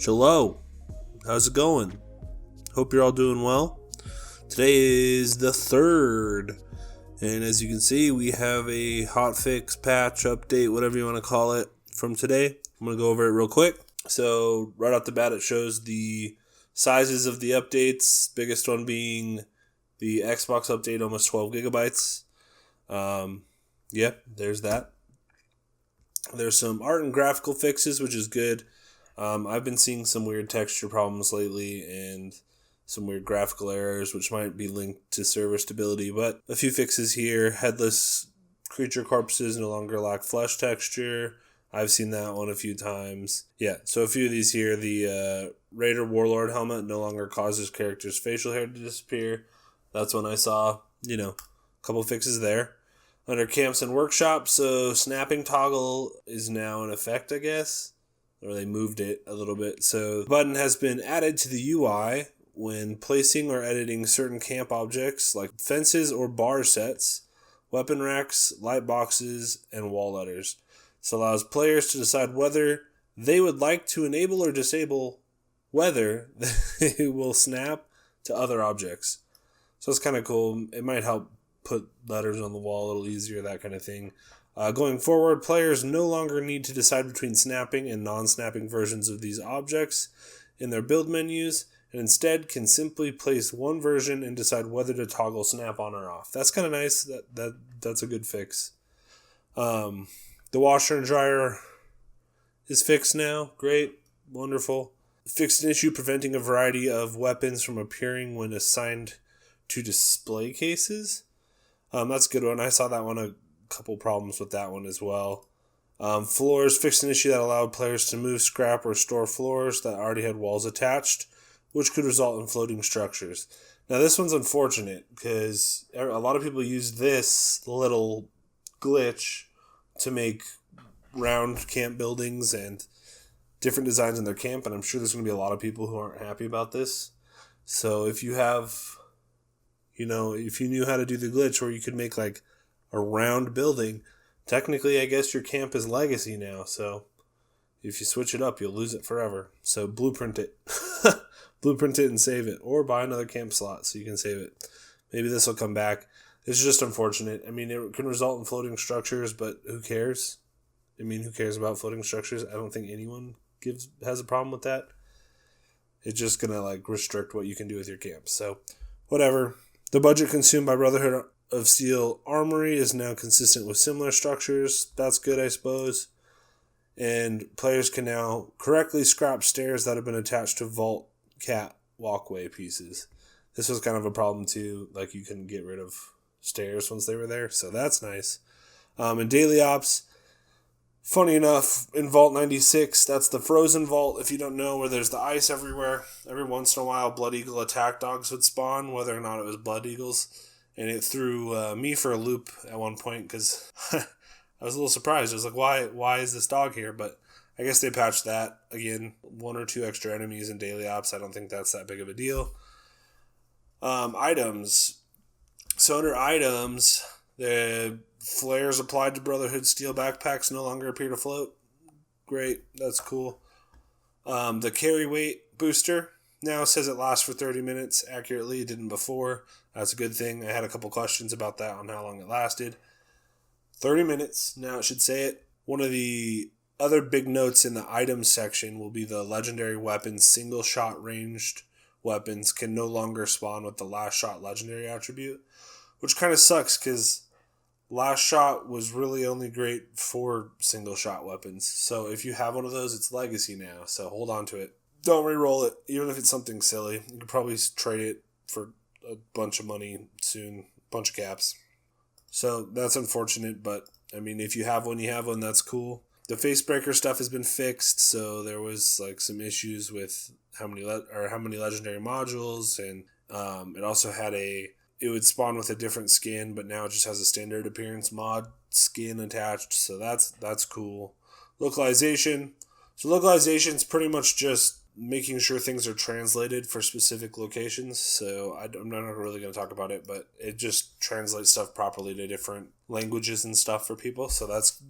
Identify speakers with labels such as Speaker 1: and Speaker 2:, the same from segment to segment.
Speaker 1: Hello, how's it going? Hope you're all doing well. Today is the 3rd, and as you can see, we have a hotfix, patch, update, whatever you want to call it, from today. I'm going to go over it real quick. So, right off the bat, it shows the sizes of the updates, biggest one being the Xbox update, almost 12 gigabytes. There's that. There's some art and graphical fixes, which is good. I've been seeing some weird texture problems lately and some weird graphical errors, which might be linked to server stability, but a few fixes here. Headless creature corpses no longer lack flesh texture. I've seen that one a few times. Yeah, so a few of these here. The Raider Warlord helmet no longer causes characters' facial hair to disappear. That's one I saw. A couple fixes there. Under camps and workshops, so snapping toggle is now in effect, I guess. Or they moved it a little bit. So the button has been added to the UI when placing or editing certain camp objects like fences or bar sets, weapon racks, light boxes, and wall letters. This allows players to decide whether they would like to enable or disable whether they will snap to other objects. So it's kind of cool. It might help put letters on the wall a little easier, that kind of thing. Going forward, players no longer need to decide between snapping and non-snapping versions of these objects in their build menus, and instead can simply place one version and decide whether to toggle snap on or off. That's kind of nice. That's a good fix. The washer and dryer is fixed now. Great. Wonderful. Fixed an issue preventing a variety of weapons from appearing when assigned to display cases. That's a good one. I saw that one, a couple problems with that one as well. Floors fixed an issue that allowed players to move, scrap, or store floors that already had walls attached, which could result in floating structures. Now this one's unfortunate because a lot of people use this little glitch to make round camp buildings and different designs in their camp, and I'm sure there's going to be a lot of people who aren't happy about this. So if you have, if you knew how to do the glitch where you could make like a round building, technically I guess your camp is legacy now, so if you switch it up, you'll lose it forever. So blueprint it. Blueprint it and save it, or buy another camp slot so you can save it. Maybe this will come back. It's just unfortunate. I mean, it can result in floating structures, but who cares? I mean, who cares about floating structures? I don't think anyone has a problem with that. It's just going to restrict what you can do with your camp. So, whatever. The budget consumed by Brotherhood of Steel Armory is now consistent with similar structures. That's good, I suppose. And players can now correctly scrap stairs that have been attached to vault cat walkway pieces. This was kind of a problem too. You couldn't get rid of stairs once they were there, so that's nice. In Daily Ops, funny enough, in Vault 96, that's the frozen vault, if you don't know, where there's the ice everywhere. Every once in a while, Blood Eagle attack dogs would spawn, whether or not it was Blood Eagles. And it threw me for a loop at one point, because I was a little surprised. I was like, why is this dog here? But I guess they patched that. Again, 1 or 2 extra enemies in Daily Ops. I don't think that's that big of a deal. Items. So under items, the flares applied to Brotherhood Steel backpacks no longer appear to float. Great, that's cool. The carry weight booster now says it lasts for 30 minutes accurately. It didn't before. That's a good thing. I had a couple questions about that on how long it lasted. 30 minutes, now it should say it. One of the other big notes in the items section will be the legendary weapons. Single shot ranged weapons can no longer spawn with the last shot legendary attribute, which kind of sucks because last shot was really only great for single shot weapons. So if you have one of those, it's legacy now. So hold on to it. Don't re-roll it, even if it's something silly. You could probably trade it for a bunch of money soon, bunch of caps. So that's unfortunate, but I mean, if you have one, you have one. That's cool. The Facebreaker stuff has been fixed, so there was some issues with how many legendary modules, and it also had it would spawn with a different skin, but now it just has a standard appearance mod skin attached, so that's cool. Localization. So localization is pretty much just making sure things are translated for specific locations. So I'm not really going to talk about it, but it just translates stuff properly to different languages and stuff for people. So that's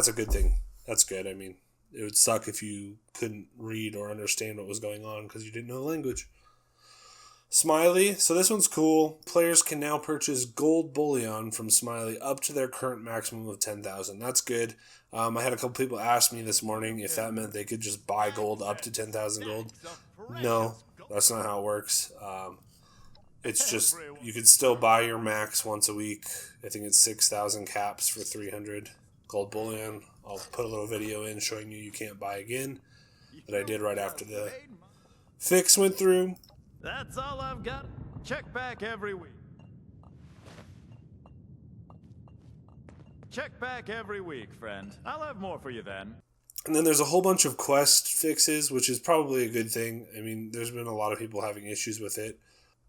Speaker 1: a good thing. That's good. I mean, it would suck if you couldn't read or understand what was going on because you didn't know the language. Smiley. So this one's cool. Players can now purchase gold bullion from Smiley up to their current maximum of 10,000. That's good. I had a couple people ask me this morning if that meant they could just buy gold up to 10,000 gold. No, that's not how it works. It's just you could still buy your max once a week. I think it's 6,000 caps for 300 gold bullion. I'll put a little video in showing you can't buy again that I did right after the fix went through.
Speaker 2: That's all I've got. Check back every week. Check back every week, friend. I'll have more for you then.
Speaker 1: And then there's a whole bunch of quest fixes, which is probably a good thing. I mean, there's been a lot of people having issues with it.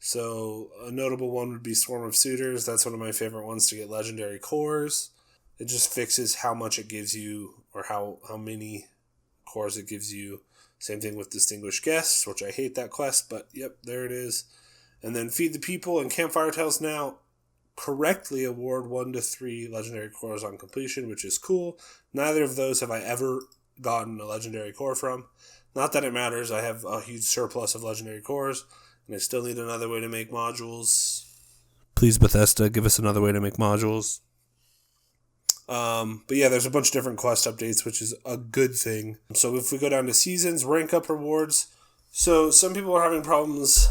Speaker 1: So a notable one would be Swarm of Suitors. That's one of my favorite ones to get legendary cores. It just fixes how much it gives you or how many cores it gives you. Same thing with Distinguished Guests, which I hate that quest, but yep, there it is. And then Feed the People and Campfire Tales now correctly award 1 to 3 legendary cores on completion, which is cool. Neither of those have I ever gotten a legendary core from. Not that it matters. I have a huge surplus of legendary cores, and I still need another way to make modules. Please, Bethesda, give us another way to make modules. But yeah, there's a bunch of different quest updates, which is a good thing. So if we go down to seasons, rank up rewards. So some people are having problems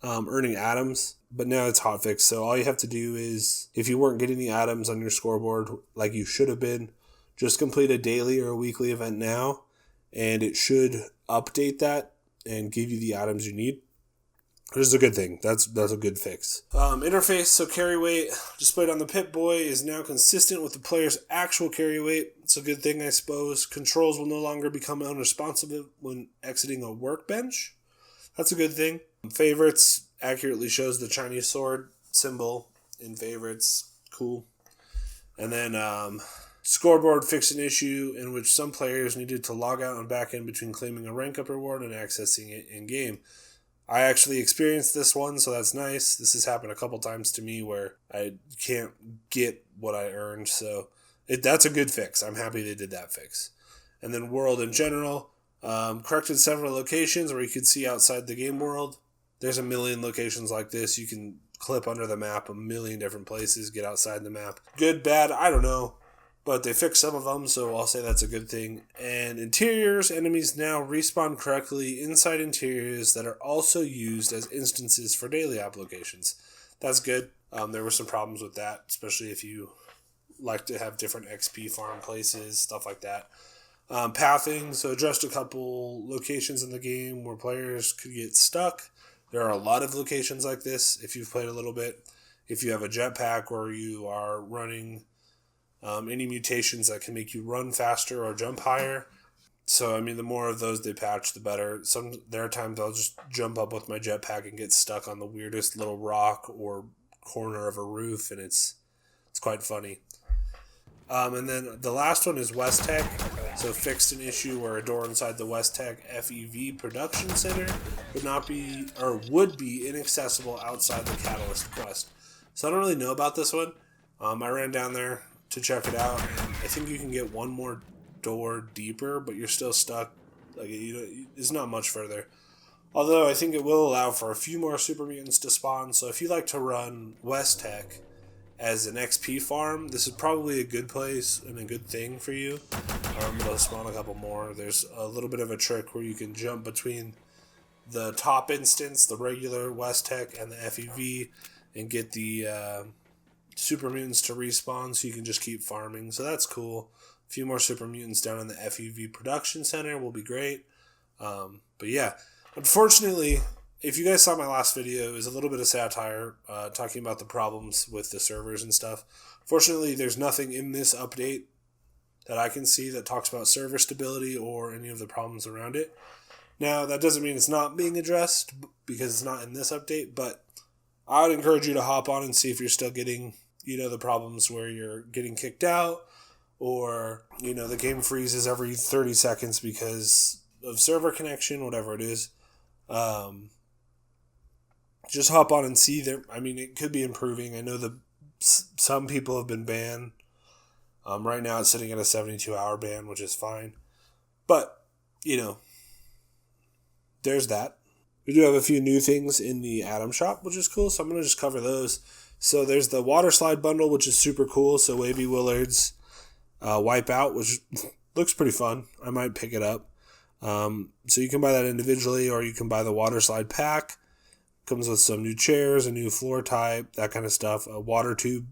Speaker 1: earning atoms, but now it's hotfix. So all you have to do is, if you weren't getting the atoms on your scoreboard like you should have been, just complete a daily or a weekly event now, and it should update that and give you the items you need. This is a good thing. That's a good fix. Interface, so carry weight displayed on the Pip-Boy is now consistent with the player's actual carry weight. It's a good thing, I suppose. Controls will no longer become unresponsive when exiting a workbench. That's a good thing. Favorites accurately shows the Chinese sword symbol in favorites. Cool. And then scoreboard fixed an issue in which some players needed to log out and back in between claiming a rank up reward and accessing it in-game. I actually experienced this one, so that's nice. This has happened a couple times to me where I can't get what I earned, so that's a good fix. I'm happy they did that fix. And then world in general, corrected several locations where you could see outside the game world. There's a million locations like this. You can clip under the map a million different places, get outside the map. Good, bad, I don't know. But they fixed some of them, so I'll say that's a good thing. And interiors, enemies now respawn correctly inside interiors that are also used as instances for daily applications. That's good. There were some problems with that, especially if you like to have different XP farm places, stuff like that. Pathing, so addressed a couple locations in the game where players could get stuck. There are a lot of locations like this if you've played a little bit. If you have a jetpack or you are running any mutations that can make you run faster or jump higher. So, I mean, the more of those they patch, the better. There are times I'll just jump up with my jetpack and get stuck on the weirdest little rock or corner of a roof, and it's quite funny. And then the last one is West Tech. So fixed an issue where a door inside the West Tech FEV production center would be inaccessible outside the Catalyst quest. So I don't really know about this one. I ran down there to check it out. I think you can get one more door deeper, but you're still stuck. Like, it's not much further. Although I think it will allow for a few more super mutants to spawn. So if you like to run West Tech as an XP farm, this is probably a good place and a good thing for you. It'll spawn a couple more. There's a little bit of a trick where you can jump between the top instance, the regular West Tech, and the FEV, and get the super mutants to respawn, so you can just keep farming. So that's cool. A few more super mutants down in the FEV production center will be great. But yeah, unfortunately, if you guys saw my last video, it was a little bit of satire talking about the problems with the servers and stuff. Fortunately, there's nothing in this update that I can see that talks about server stability or any of the problems around it. Now, that doesn't mean it's not being addressed because it's not in this update, but I would encourage you to hop on and see if you're still getting the problems where you're getting kicked out or, the game freezes every 30 seconds because of server connection, whatever it is. Just hop on and see there. I mean, it could be improving. I know some people have been banned. Right now it's sitting at a 72-hour ban, which is fine. But, there's that. We do have a few new things in the Atom Shop, which is cool, so I'm going to just cover those. So there's the Water Slide Bundle, which is super cool. So Wavy Willard's Wipeout, which looks pretty fun. I might pick it up. So you can buy that individually, or you can buy the Water Slide Pack. Comes with some new chairs, a new floor type, that kind of stuff. A water tube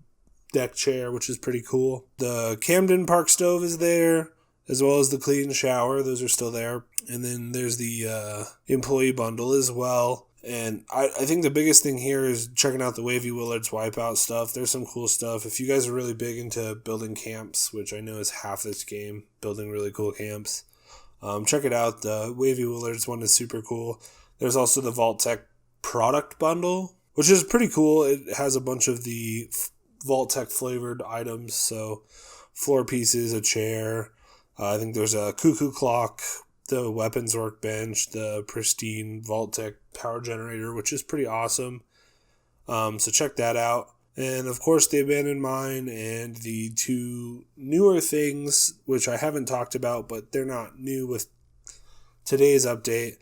Speaker 1: deck chair, which is pretty cool. The Camden Park stove is there, as well as the clean shower. Those are still there. And then there's the employee bundle as well. And I think the biggest thing here is checking out the Wavy Willard's Wipeout stuff. There's some cool stuff. If you guys are really big into building camps, which I know is half this game, building really cool camps, check it out. The Wavy Willard's one is super cool. There's also the Vault-Tec product bundle, which is pretty cool. It has a bunch of the Vault-Tec flavored items. So floor pieces, a chair. I think there's a cuckoo clock, the weapons workbench, the pristine Vault-Tec power generator, which is pretty awesome. So check that out. And of course the abandoned mine and the two newer things, which I haven't talked about, but they're not new with today's update.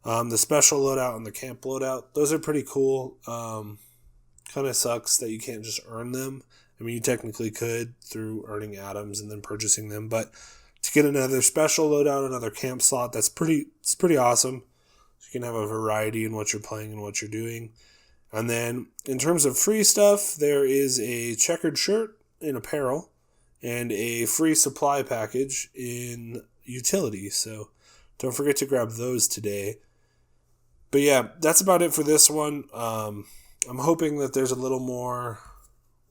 Speaker 1: The special loadout and the camp loadout, those are pretty cool. Kind of sucks that you can't just earn them. I mean, you technically could through earning atoms and then purchasing them, but to get another special loadout, another camp slot, it's pretty awesome. You can have a variety in what you're playing and what you're doing. And then in terms of free stuff, there is a checkered shirt in apparel and a free supply package in utility. So don't forget to grab those today. But yeah, that's about it for this one. I'm hoping that there's a little more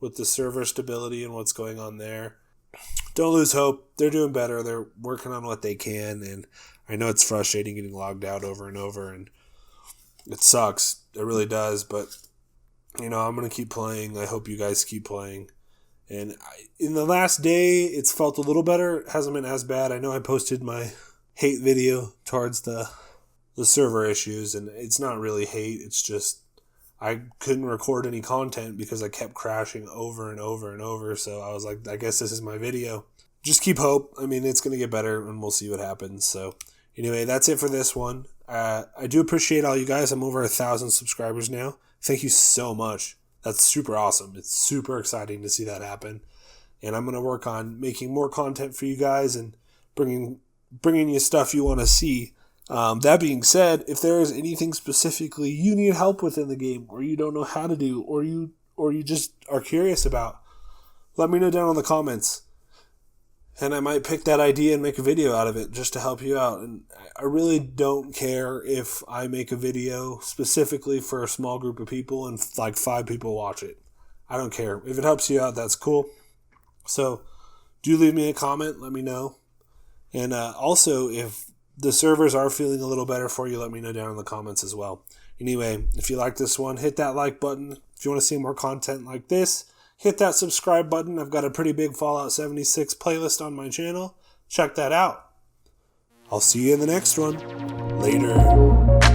Speaker 1: with the server stability and what's going on there. Don't lose hope. They're doing better. They're working on what they can, and I know it's frustrating getting logged out over and over, and it sucks. It really does, but, I'm going to keep playing. I hope you guys keep playing. And in the last day, it's felt a little better. It hasn't been as bad. I know I posted my hate video towards the server issues, and it's not really hate. It's just I couldn't record any content because I kept crashing over and over and over. So I was like, I guess this is my video. Just keep hope. I mean, it's going to get better and we'll see what happens. So anyway, that's it for this one. I do appreciate all you guys. I'm over 1,000 subscribers now. Thank you so much. That's super awesome. It's super exciting to see that happen. And I'm going to work on making more content for you guys and bringing you stuff you want to see. That being said, if there is anything specifically you need help with in the game, or you don't know how to do, or you just are curious about, let me know down in the comments. And I might pick that idea and make a video out of it just to help you out. And I really don't care if I make a video specifically for a small group of people and like 5 people watch it. I don't care. If it helps you out, that's cool. So do leave me a comment. Let me know. And also, if the servers are feeling a little better for you, let me know down in the comments as well. Anyway, if you like this one, hit that like button. If you want to see more content like this, hit that subscribe button. I've got a pretty big Fallout 76 playlist on my channel. Check that out. I'll see you in the next one. Later.